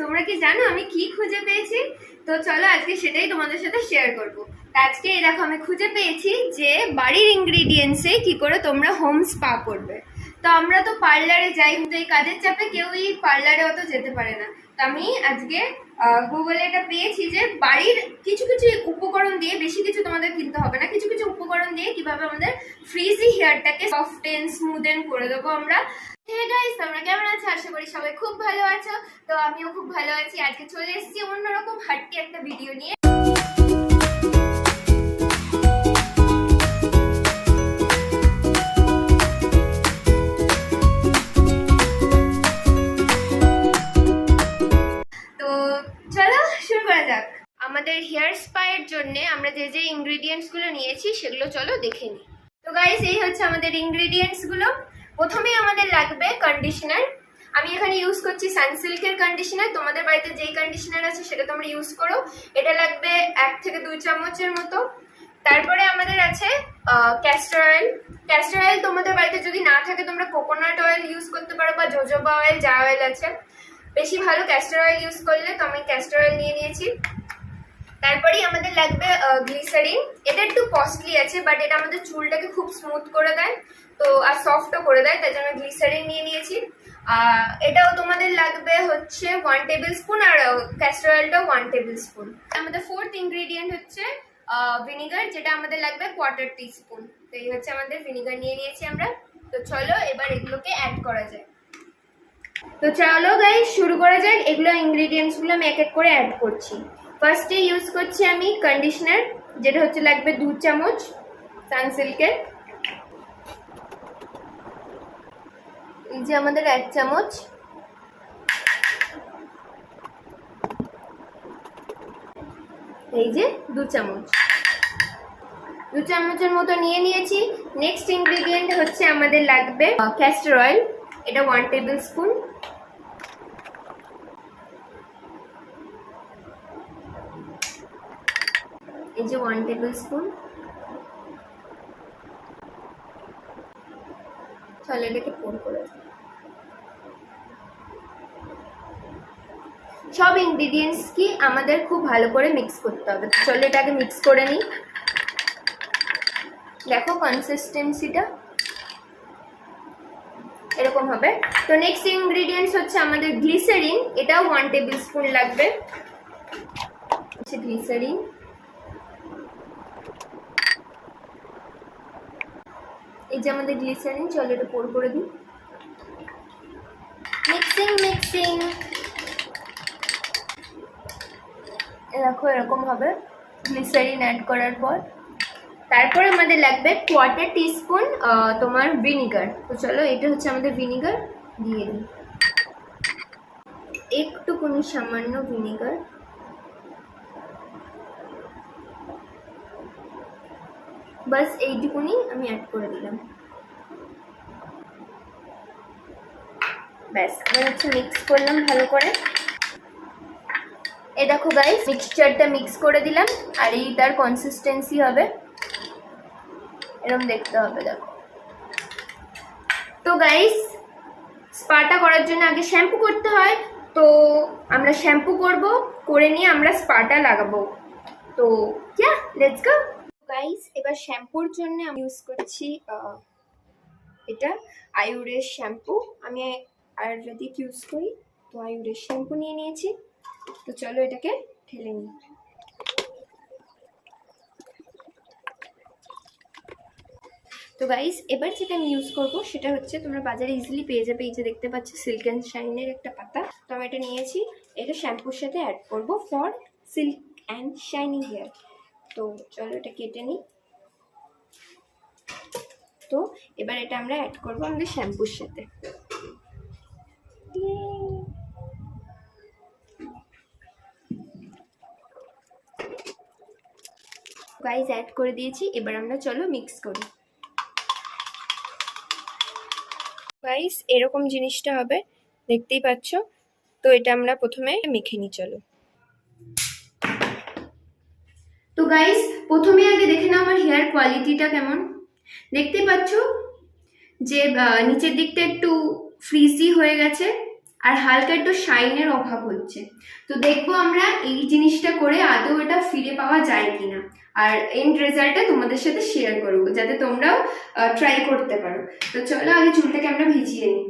তোমরা কি জানো আমি কি খুঁজে পেয়েছি? তো চলো আজকে সেটাই তোমাদের সাথে শেয়ার করব। আজকে এই দেখো আমি খুঁজে পেয়েছি যে বাড়ির ইনগ্রিডিয়েন্টসে কি করে তোমরা হোম স্পা করবে। তো আমরা তো পার্লারে যাই, কিন্তু এই কাজের চাপে কেউই পার্লারে অত যেতে পারে না। তো আমি আজকে গুগলে এটা পেয়েছি যে বাড়ির কিছু কিছু উপকরণ দিয়ে, বেশি কিছু তোমাদের কিনতে হবে না, কিছু কিছু উপকরণ দিয়ে কিভাবে আমাদের ফ্রিজি হেয়ারটাকে সফটেন স্মুথেন করে দেবো আমরা। হে গাইস, তোমরা কেমন আছো? আশা করি সবাই খুব ভালো আছো। তো আমিও খুব ভালো আছি। আজকে চলে এসেছি অন্যরকম হাট্টি একটা ভিডিও নিয়ে। তো চলো শুরু করা যাক। আমাদের হেয়ার স্পায়ের জন্য আমরা যে যে ইনগ্রেডিয়েন্টস গুলো নিয়েছি সেগুলো চলো দেখে নিই। তো গাইস, এই হচ্ছে আমাদের ইনগ্রেডিয়েন্টস গুলো। প্রথমেই আমাদের লাগবে কন্ডিশনার। আমি এখানে ইউজ করছি সানসিল্কের কন্ডিশনার। তোমাদের বাড়িতে যেই কন্ডিশনার আছে সেটা তোমরা ইউজ করো। এটা লাগবে 1 থেকে 2 চামচের মতো। তারপরে আমাদের আছে ক্যাস্টর অয়েল। ক্যাস্টর অয়েল তোমাদের বাড়িতে যদি না থাকে তোমরা কোকোনাট অয়েল ইউজ করতে পারো, বা জোজোবা অয়েল, যা অয়েল আছে। বেশি ভালো ক্যাস্টর অয়েল ইউজ করলে, তো আমি ক্যাস্টর অয়েল নিয়ে নিয়েছি। তারপরেই আমাদের লাগবে গ্লিসারিন। এটা একটু কস্টলি আছে, বাট এটা আমাদের চুলটাকে খুব স্মুথ করে দেয়, তো আর সফটও করে দেয়, তাই জন্য গ্লিসারিন নিয়ে নিয়েছি। এটাও তোমাদের লাগবে হচ্ছে 1 টেবিল স্পুন, আর ক্যাস্টর অয়েলটাও 1 টেবিল স্পুন। আমাদের ফোর্থ ইনগ্রেডিয়েন্ট হচ্ছে ভিনিগার, যেটা আমাদের লাগবে 1/4 টিস্পুন। তো এই হচ্ছে আমাদের ভিনিগার নিয়ে নিয়েছি আমরা। তো চলো এবার এগুলোকে অ্যাড করা যায়। তো চলো গাইস শুরু করা যাক। এগুলো ইনগ্রেডিয়েন্টস গুলো আমি এক এক করে অ্যাড করছি। ফার্স্টে ইউজ করছি আমি কন্ডিশনার, যেটা হচ্ছে লাগবে 2 চামচ সানসিল্কের। এই যে আমাদের 1 চামচ। এই যে 2 চামচ, 2 চামচের মতো নিয়ে নিয়েছি। নেক্সট ইনগ্রেডিয়েন্ট হচ্ছে আমাদের লাগবে ক্যাস্টর অয়েল। এটা 1 টেবিল স্পুন। এই যে 1 টেবিল স্পুন। চলো এটাকে পোর করে সব ইনগ্রিডিয়েন্টস কি আমাদের খুব ভালো করে মিক্স করতে হবে। চলো এটাকে মিক্স করে নিই। দেখো কনসিস্টেন্সিটা এরকম হবে। তো নেক্সট ইনগ্রিডিয়েন্টস হচ্ছে আমাদের গ্লিসারিন। এটাও 1 টেবিল স্পুন লাগবে। গ্লিসারিন, এই যে আমাদের গ্লিসারিন। চলো এটা পোর করে দিই। মিক্সিং মিক্সিং, দেখো এরকম হবে গ্লিসারিন অ্যাড করার পর। তারপরে আমাদের লাগবে 1/4 টিস্পুন তোমার ভিনিগার। তো চলো এটা হচ্ছে আমাদের ভিনিগার, দিয়ে দিই একটুকুনি সামান্য ভিনিগার। বাস এইটুকুনি আমি অ্যাড করে দিলাম। ব্যাস, আমি হচ্ছে মিক্স করলাম ভালো করে। এই দেখো গাইস, মিক্সচারটা মিক্স করে দিলাম, আর এই তার কনসিস্টেন্সি হবে এরকম দেখতে হবে। দেখো তো গাইস, স্পাটা করার জন্য আগে শ্যাম্পু করতে হয়। তো আমরা শ্যাম্পু করে নিয়ে আমরা স্পাটা লাগাবো। তো লেটস গো গাইস। এবার শ্যাম্পুর জন্য আমি ইউজ করছি এটা আয়ুরের শ্যাম্পু। আমি আয়ুর্বেদিক ইউজ করি, তো আয়ুরের শ্যাম্পু নিয়ে নিয়েছি। তো চলো এটাকে ঢেলে নিই। তো গাইস, এবার যেটা আমি ইউজ করবো সেটা হচ্ছে, তোমরা বাজারে ইজিলি পেয়ে যাবে, এই যে দেখতে পাচ্ছ সিল্ক অ্যান্ড শাইনের একটা পাতা। তো আমি এটা নিয়েছি, এটা শ্যাম্পুর সাথে অ্যাড করব for silk and shiny hair. তো চলো এটা কেটে নিই। তো এবার এটা আমরা অ্যাড করবো আমাদের শ্যাম্পুর সাথে। গাইস অ্যাড করে দিয়েছি, এবার আমরা চলো মিক্স করি। গাইস এরকম জিনিসটা হবে, দেখতেই পাচ্ছ। তো এটা আমরা প্রথমে মেখে নিই। চলো তো গাইস, প্রথমে আগে দেখে নাও আমার হেয়ার কোয়ালিটিটা কেমন। দেখতে পাচ্ছ যে নিচের দিকটা একটু ফ্রিজি হয়ে গেছে, আর হালকা একটু শাইনের অভাব হচ্ছে। তো দেখবো আমরা এই জিনিসটা করে আদৌ এটা ফিরে পাওয়া যায় কিনা, আর এন্ড রেজাল্টটা তোমাদের সাথে শেয়ার করবো যাতে তোমরাও ট্রাই করতে পারো। তো চলো আগে চুলটাকে আমরা ভিজিয়ে নিই।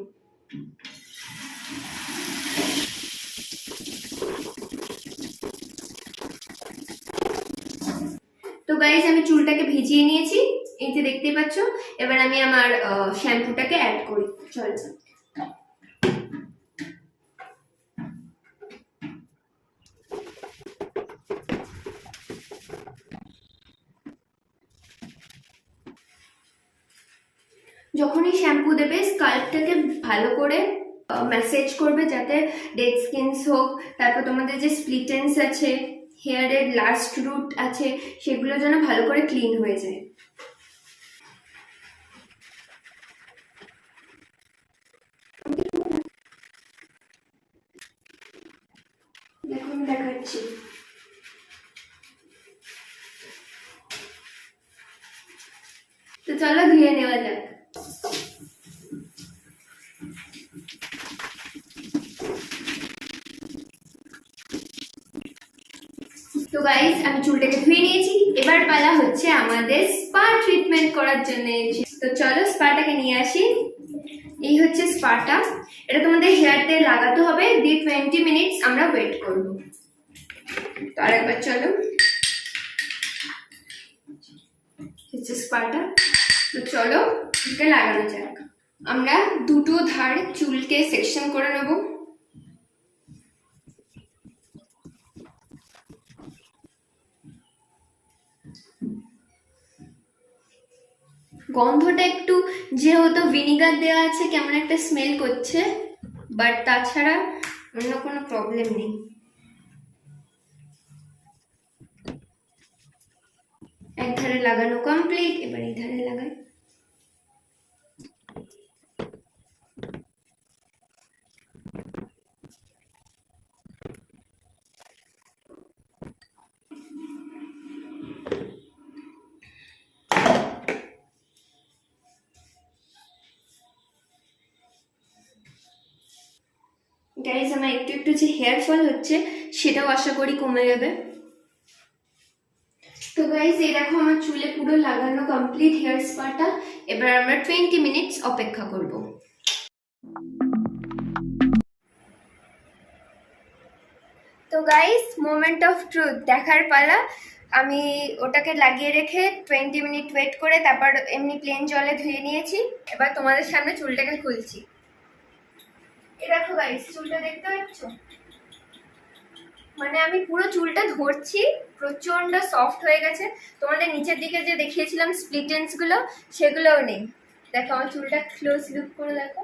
তো গাইস আমি চুলটাকে ভিজিয়ে নিয়েছি, এই যে দেখতেই পাচ্ছ। এবার আমি আমার শ্যাম্পুটাকে অ্যাড করি। চলো যখনই শ্যাম্পু দেবে স্কাল্পটাকে ভালো করে ম্যাসেজ করবে, যাতে ডেড স্কিনস হোক, তারপর তোমাদের যে স্প্লিট এন্ডস আছে, হেয়ারের লাস্ট রুট আছে, সেগুলো যেন ভালো করে ক্লিন হয়ে যায়। দেখুন দেখাচ্ছি। তো চলো ধুয়ে নেওয়া যাক। তো গাইস আমি চুলটাকে ধুয়ে নিয়েছি, এবার পালা হচ্ছে আমাদের স্পা ট্রিটমেন্ট করার জন্য। তো চলো স্পাটাকে নিয়ে আসি। এই হচ্ছে স্পাটা, এটা তোমাদের হেয়ারতে লাগাতে হবে। 20 মিনিটস আমরা ওয়েট করব। তো আরেকবার চলো, হচ্ছে স্পাটা। তো চলো চুলকে লাগানো যাক। আমরা দুটো ধার চুলকে সেকশন করে নেব। গন্ধটা একটু, যেহেতু ভিনিগার দেওয়া আছে, কেমন একটা স্মেল করছে, বাট তাছাড়া অন্য কোনো প্রবলেম নেই। এক ধারে লাগানো কমপ্লিট, এবার এই ধারে লাগাই। গাইস আমার একটু একটু যে হেয়ার ফল হচ্ছে সেটাও আশা করি কমে যাবে। তো গাইস এই দেখো আমার চুলে পুরো লাগানো কমপ্লিট হেয়ার স্পাটা। এবার আমরা 20 মিনিটস অপেক্ষা করব। তো গাইস মোমেন্ট অফ ট্রুথ দেখার পালা। আমি ওটাকে লাগিয়ে রেখে 20 মিনিট ওয়েট করে তারপর এমনি প্লেন জলে ধুয়ে নিয়েছি। এবার তোমাদের সামনে চুলটাকে খুলছি। এই দেখো গাইস চুলটা দেখতে পাচ্ছ, মানে আমি পুরো চুলটা ধরছি, প্রচন্ড সফট হয়ে গেছে। তোমাদের নিচের দিকে যে দেখিয়েছিলাম স্প্লিট এন্ডস গুলো, সেগুলোও নেই। দেখো আমার চুলটা ক্লোজ লুক করে দেখো।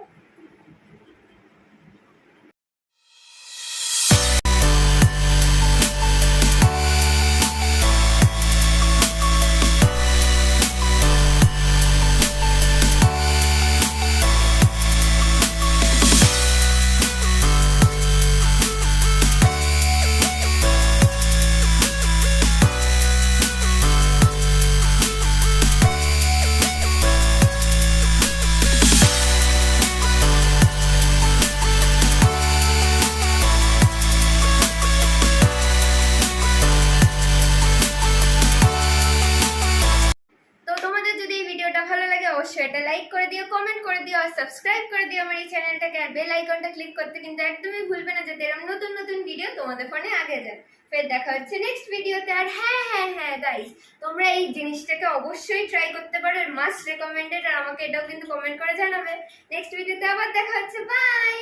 অবশ্যই এটা লাইক করে দিও, কমেন্ট করে দিও আর সাবস্ক্রাইব করে দিও আমার এই চ্যানেলটাকে। আর বেল আইকনটা ক্লিক করতে কিন্তু একদমই ভুলবে না, যাতে এরকম নতুন নতুন ভিডিও তোমাদের ফোনে আগে যায়। ফের দেখা হচ্ছে নেক্সট ভিডিওতে। আর হ্যাঁ হ্যাঁ হ্যাঁ গাইস, তোমরা এই জিনিসটাকে অবশ্যই ট্রাই করতে পারো, মাস্ট রেকমেন্ডেড। আর আমাকে এটাও কিন্তু কমেন্ট করে জানাবে। নেক্সট ভিডিওতে আবার দেখা হচ্ছে, বাই।